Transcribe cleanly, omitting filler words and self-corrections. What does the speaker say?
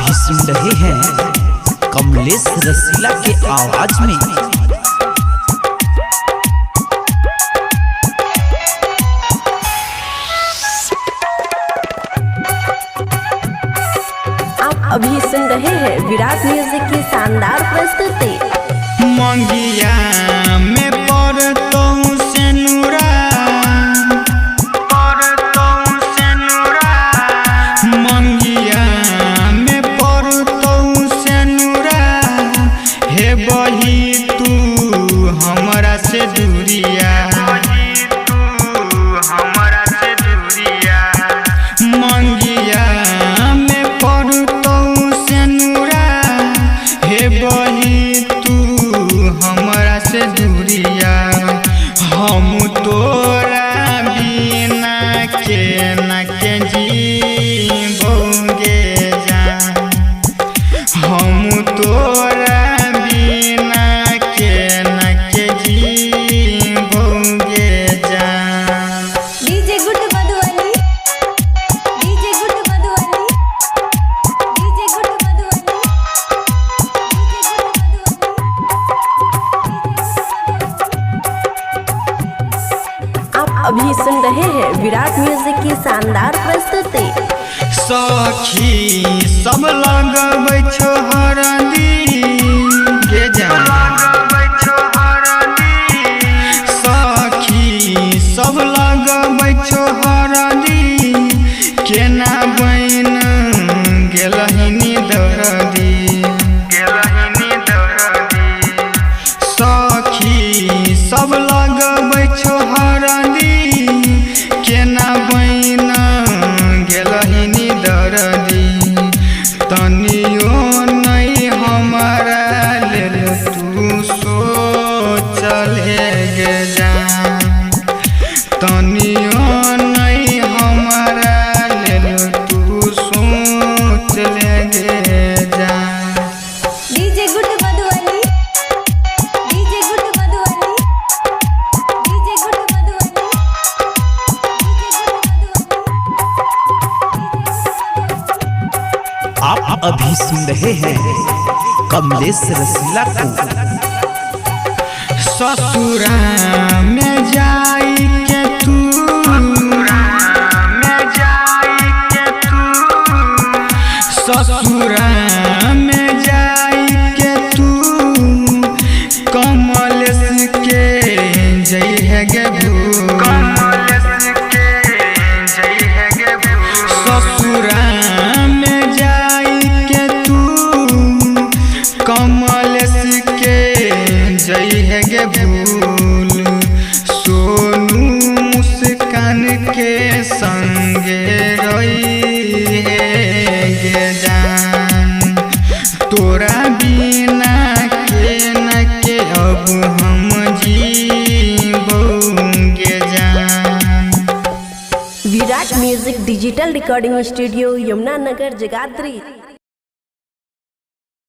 अभी सुन रहे हैं कमलेश रसीला के आवाज में। आप अभी सुन रहे हैं विराट म्यूजिक की शानदार प्रस्तुति। मंगिया में पड़तो सेनुरा, मंगिया में पड़तो सेनुरा, हे बही तू हमरा से दूरिया, मंगिया में पड़तो सेनुरा, हे बही तू हमरा से दूरिया। हम तोरा बिना के न के जीबोगे जान, हम तोरा बिना के न के जीबोगे जान। DJ good Madhubani, DJ good Madhubani, DJ good Madhubani, आप अभी सुन रहे हैं विराट म्यूजिक की शानदार प्रस्तुति। सखी सब लगबै छो हरदी गे जान, सखी सब लगबै छो हरदी, केना बन गेलहिनी दरदी, सखी सब लगबै छो हरदी, केना बन गेलहिनी दरदी। तनियो नहीं हमारा लेल तू सोचल गे जान, तनियो नहीं हमारा लेल तू सोचल गे जान। DJ good Madhubani, DJ good Madhubani, DJ good Madhubani, आप अभी सुन रहे हैं कमलेश रसीला को। ससुरा में जाई के तू, ससुरा में जाई के तू, कमलेश के जई है गे भूल, ससुरा में जाई के तू, कमलेश के जई है गे भूल। सोनू मुस्कान के संगे रही है गे जान, तोरा बिना के न के अब हम जीबोगे जान। Virat music digital recording studio Yamuna Nagar Jagadhri.